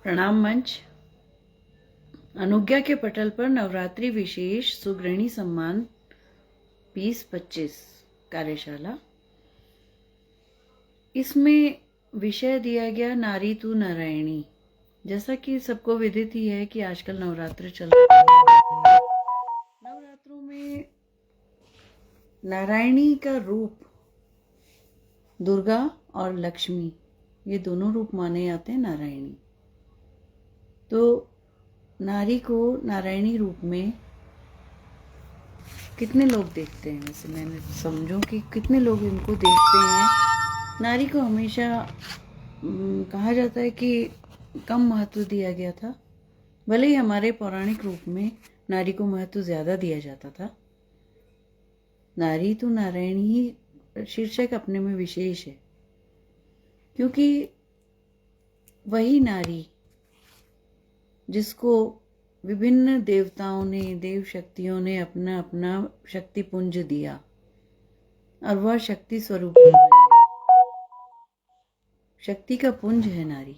प्रणाम मंच। अनुज्ञा के पटल पर नवरात्रि विशेष सुगृहिणी सम्मान 20-25 कार्यशाला। इसमें विषय दिया गया नारी तू नारायणी। जैसा कि सबको विदित ही है कि आजकल नवरात्र चल रहा है। नवरात्रों में नारायणी का रूप दुर्गा और लक्ष्मी, ये दोनों रूप माने जाते हैं नारायणी। तो नारी को नारायणी रूप में कितने लोग देखते हैं? वैसे मैंने समझो कि कितने लोग इनको देखते हैं। नारी को हमेशा कहा जाता है कि कम महत्व दिया गया था, भले ही हमारे पौराणिक रूप में नारी को महत्व ज्यादा दिया जाता था। नारी तो नारायणी ही शीर्षक अपने में विशेष है, क्योंकि वही नारी जिसको विभिन्न देवताओं ने, देव शक्तियों ने अपना अपना शक्ति पुंज दिया और वह शक्ति स्वरूप बन गई। शक्ति का पुंज है नारी।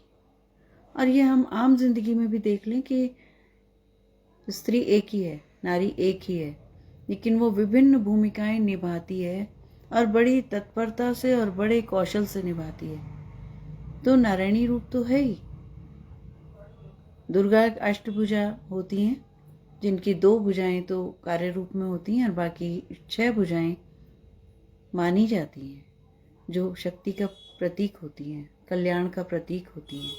और ये हम आम जिंदगी में भी देख लें कि स्त्री एक ही है, नारी एक ही है, लेकिन वो विभिन्न भूमिकाएं निभाती है और बड़ी तत्परता से और बड़े कौशल से निभाती है। तो नारायणी रूप तो है ही। दुर्गा अष्टभुजा होती हैं, जिनकी 2 भुजाएं तो कार्य रूप में होती हैं और बाकी 6 भुजाएं मानी जाती हैं, जो शक्ति का प्रतीक होती हैं, कल्याण का प्रतीक होती हैं।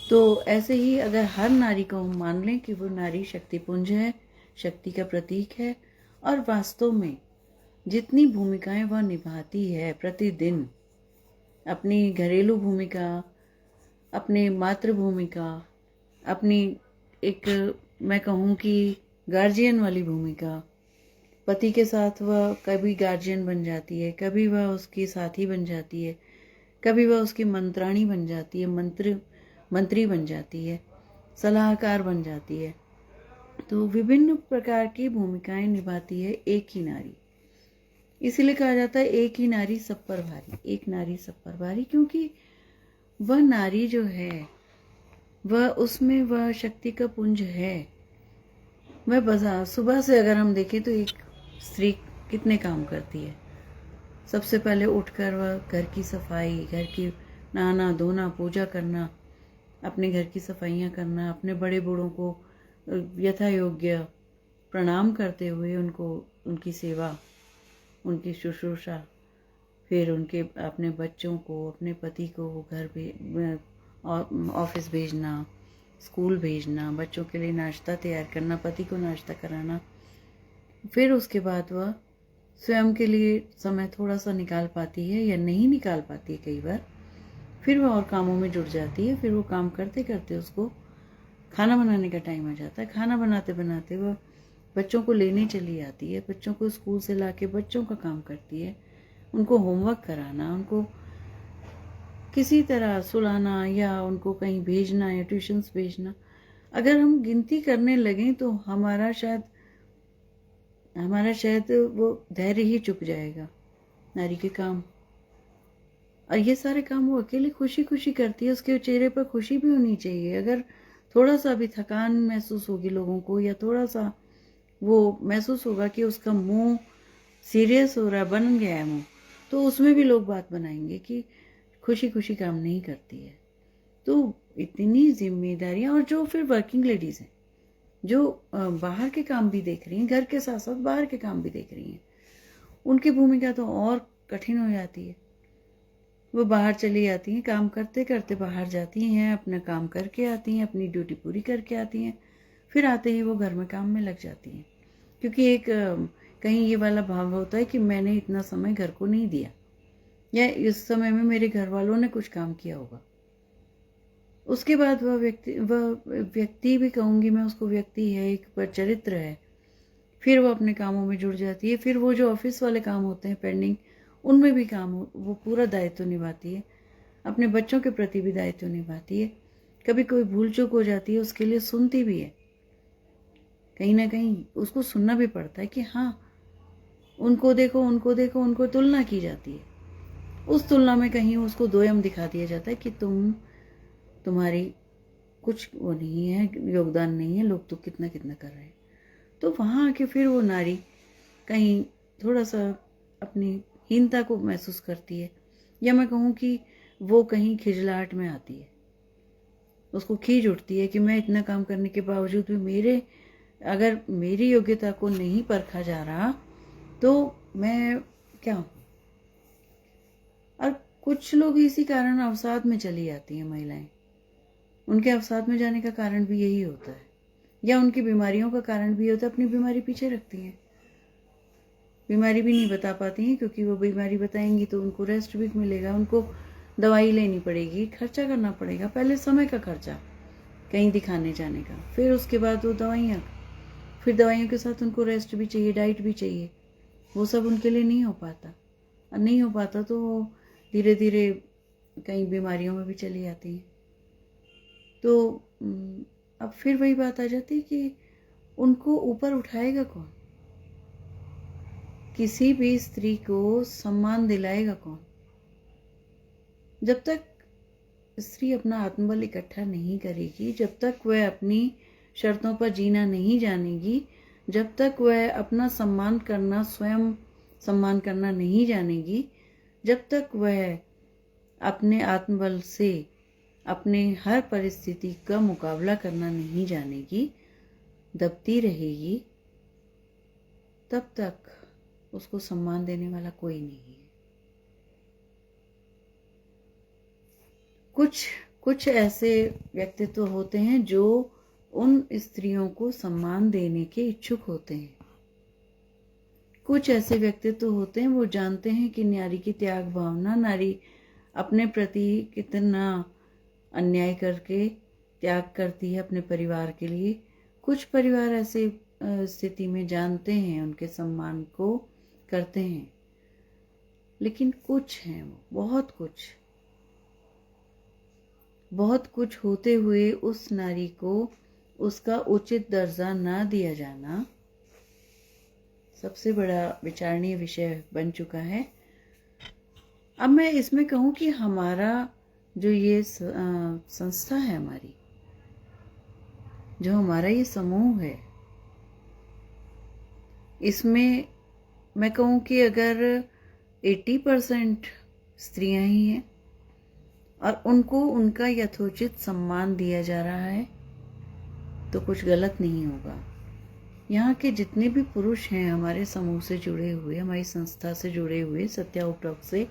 तो ऐसे ही अगर हर नारी को हम मान लें कि वो नारी शक्तिपुंज है, शक्ति का प्रतीक है, और वास्तव में जितनी भूमिकाएं वह निभाती है प्रतिदिन, अपनी घरेलू भूमिका, अपनी मातृ भूमिका, अपनी एक मैं कहूँ कि गार्जियन वाली भूमिका, पति के साथ वह कभी गार्जियन बन जाती है, कभी वह उसकी साथी बन जाती है, कभी वह उसकी मंत्राणी बन जाती है, मंत्री बन जाती है, सलाहकार बन जाती है। तो विभिन्न प्रकार की भूमिकाएं निभाती है एक ही नारी। इसीलिए कहा जाता है एक ही नारी सब पर भारी, एक नारी सब पर भारी, क्योंकि वह नारी जो है वह उसमें वह शक्ति का पुंज है। वह बाजार सुबह से अगर हम देखें तो एक स्त्री कितने काम करती है। सबसे पहले उठकर वह घर की सफाई, घर की नहाना धोना, पूजा करना, अपने घर की सफाइयाँ करना, अपने बड़े बूढ़ों को यथा योग्य प्रणाम करते हुए उनको उनकी सेवा, उनकी शुश्रूषा, फिर उनके अपने बच्चों को, अपने पति को घर ऑफिस भेजना, स्कूल भेजना, बच्चों के लिए नाश्ता तैयार करना, पति को नाश्ता कराना। फिर उसके बाद वह स्वयं के लिए समय थोड़ा सा निकाल पाती है या नहीं निकाल पाती है कई बार। फिर वह और कामों में जुट जाती है। फिर वो काम करते करते उसको खाना बनाने का टाइम आ जाता है। खाना बनाते बनाते वह बच्चों को लेने चली आती है, बच्चों को स्कूल से लाके बच्चों का काम करती है, उनको होमवर्क कराना, उनको किसी तरह सुलाना या उनको कहीं भेजना या ट्यूशन्स भेजना। अगर हम गिनती करने लगें तो हमारा शायद वो धैर्य ही चुक जाएगा नारी के काम। और ये सारे काम वो अकेले खुशी खुशी करती है, उसके चेहरे पर खुशी भी होनी चाहिए। अगर थोड़ा सा भी थकान महसूस होगी लोगों को, या थोड़ा सा वो महसूस होगा कि उसका मुंह सीरियस हो रहा है, बन गया है मुंह, तो उसमें भी लोग बात बनाएंगे कि खुशी खुशी काम नहीं करती है। तो इतनी जिम्मेदारियां, और जो फिर वर्किंग लेडीज हैं, जो बाहर के काम भी देख रही हैं, घर के साथ साथ बाहर के काम भी देख रही हैं, उनकी भूमिका तो और कठिन हो जाती है। वो बाहर चली जाती हैं, काम करते करते बाहर जाती हैं, अपना काम करके आती हैं, अपनी ड्यूटी पूरी करके आती हैं, फिर आते ही वो घर में काम में लग जाती हैं। क्योंकि एक कहीं ये वाला भाव होता है कि मैंने इतना समय घर को नहीं दिया, या इस समय में मेरे घर वालों ने कुछ काम किया होगा। उसके बाद वह व्यक्ति भी कहूँगी मैं उसको, व्यक्ति है, एक पर चरित्र है। फिर वो अपने कामों में जुड़ जाती है। फिर वो जो ऑफिस वाले काम होते हैं पेंडिंग, उनमें भी वो पूरा दायित्व निभाती है, अपने बच्चों के प्रति भी दायित्व निभाती है। कभी कोई भूल चूक हो जाती है, उसके लिए सुनती भी है। कहीं ना कहीं उसको सुनना भी पड़ता है कि हाँ, उनको देखो, उनको तुलना की जाती है। उस तुलना में कहीं उसको दोयम दिखा दिया जाता है कि तुम्हारी कुछ वो नहीं है, योगदान नहीं है, लोग तो कितना कितना कर रहे हैं। तो वहाँ आके फिर वो नारी कहीं थोड़ा सा अपनी हीनता को महसूस करती है, या मैं कहूँ कि वो कहीं खिजलाहट में आती है, उसको खीज उठती है कि मैं इतना काम करने के बावजूद भी अगर मेरी योग्यता को नहीं परखा जा रहा तो मैं क्या हूँ। और कुछ लोग इसी कारण अवसाद में चली जाती हैं महिलाएं। उनके अवसाद में जाने का कारण भी यही होता है, या उनकी बीमारियों का कारण भी होता है, अपनी बीमारी पीछे रखती हैं, बीमारी भी नहीं बता पाती हैं, क्योंकि वो बीमारी बताएंगी तो उनको रेस्ट भी मिलेगा, उनको दवाई लेनी पड़ेगी, खर्चा करना पड़ेगा, पहले समय का खर्चा कहीं दिखाने जाने का, फिर उसके बाद वो दवाइयाँ, फिर दवाइयों के साथ उनको रेस्ट भी चाहिए, डाइट भी चाहिए। वो सब उनके लिए नहीं हो पाता, और नहीं हो पाता तो वो धीरे धीरे कई बीमारियों में भी चली जाती हैं। तो अब फिर वही बात आ जाती है कि उनको ऊपर उठाएगा कौन, किसी भी स्त्री को सम्मान दिलाएगा कौन? जब तक स्त्री अपना आत्मबल इकट्ठा नहीं करेगी, जब तक वह अपनी शर्तों पर जीना नहीं जानेगी, जब तक वह अपना सम्मान करना, स्वयं सम्मान करना नहीं जानेगी, जब तक वह अपने आत्मबल से अपने हर परिस्थिति का मुकाबला करना नहीं जानेगी, दबती रहेगी, तब तक उसको सम्मान देने वाला कोई नहीं है। कुछ ऐसे व्यक्तित्व होते हैं जो उन स्त्रियों को सम्मान देने के इच्छुक होते हैं। कुछ ऐसे व्यक्तित्व होते हैं वो जानते हैं कि नारी की त्याग भावना, नारी अपने प्रति कितना अन्याय करके त्याग करती है अपने परिवार के लिए। कुछ परिवार ऐसे स्थिति में जानते हैं, उनके सम्मान को करते हैं, लेकिन कुछ हैं, बहुत कुछ होते हुए उस नारी को उसका उचित दर्जा ना दिया जाना सबसे बड़ा विचारणीय विषय बन चुका है। अब मैं इसमें कहूँ कि हमारा जो ये संस्था है, हमारी जो हमारा ये समूह है, इसमें मैं कहूँ कि अगर 80% स्त्रियां ही हैं और उनको उनका यथोचित सम्मान दिया जा रहा है तो कुछ गलत नहीं होगा। यहाँ के जितने भी पुरुष हैं हमारे समूह से जुड़े हुए, हमारी संस्था से जुड़े हुए, सत्या उपटॉक से,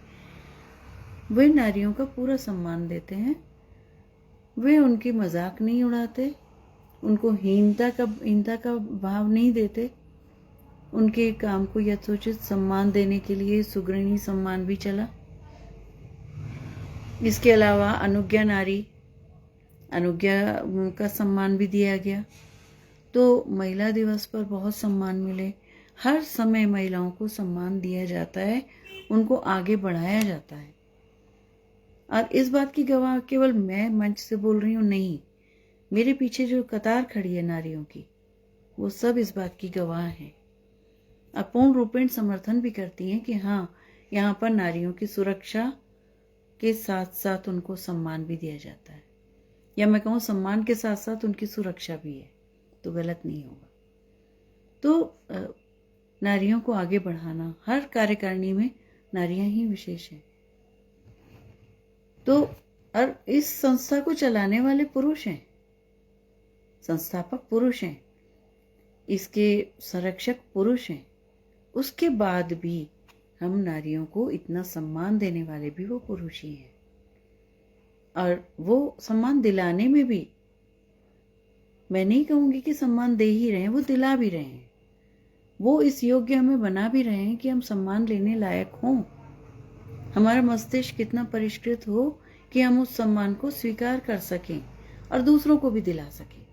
वे नारियों का पूरा सम्मान देते हैं। वे उनकी मजाक नहीं उड़ाते, उनको हीनता का भाव नहीं देते। उनके काम को यथोचित सम्मान देने के लिए सुगृहिणी सम्मान भी चला। इसके अलावा अनुज्ञा नारी, अनुज्ञा का सम्मान भी दिया गया। तो महिला दिवस पर बहुत सम्मान मिले। हर समय महिलाओं को सम्मान दिया जाता है, उनको आगे बढ़ाया जाता है। और इस बात की गवाह केवल मैं मंच से बोल रही हूँ, नहीं, मेरे पीछे जो कतार खड़ी है नारियों की, वो सब इस बात की गवाह है। अपूर्ण रूपेण समर्थन भी करती हैं कि हाँ, यहाँ पर नारियों की सुरक्षा के साथ साथ उनको सम्मान भी दिया जाता है, या मैं कहूँ सम्मान के साथ साथ उनकी सुरक्षा भी है, तो गलत नहीं होगा। तो नारियों को आगे बढ़ाना, हर कार्यकारिणी में नारियां ही विशेष हैं। तो और इस संस्था को चलाने वाले पुरुष हैं, संस्थापक पुरुष हैं, इसके संरक्षक पुरुष हैं। उसके बाद भी हम नारियों को इतना सम्मान देने वाले भी वो पुरुष ही हैं, और वो सम्मान दिलाने में भी मैं नहीं कहूंगी कि सम्मान दे ही रहे हैं, वो दिला भी रहे हैं। वो इस योग्य हमें बना भी रहे हैं कि हम सम्मान लेने लायक हों। हमारा मस्तिष्क कितना परिष्कृत हो कि हम उस सम्मान को स्वीकार कर सकें और दूसरों को भी दिला सकें।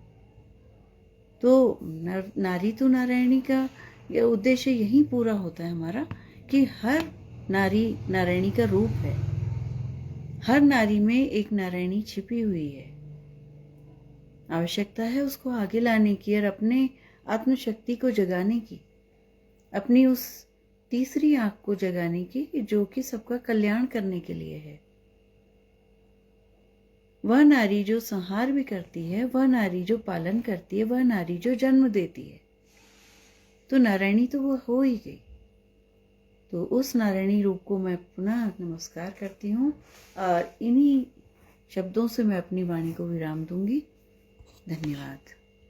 तो नारी तो नारायणी का ये उद्देश्य यही पूरा होता है हमारा, कि हर नारी नारायणी का रूप है। हर नारी में एक नारायणी छिपी हुई है। आवश्यकता है उसको आगे लाने की और अपने आत्मशक्ति को जगाने की, अपनी उस तीसरी आंख को जगाने की, जो कि सबका कल्याण करने के लिए है। वह नारी जो संहार भी करती है, वह नारी जो पालन करती है, वह नारी जो जन्म देती है। तो नारायणी तो वो हो ही गई। तो उस नारायणी रूप को मैं पुनः नमस्कार करती हूँ और इन्हीं शब्दों से मैं अपनी वाणी को विराम दूंगी। धन्यवाद।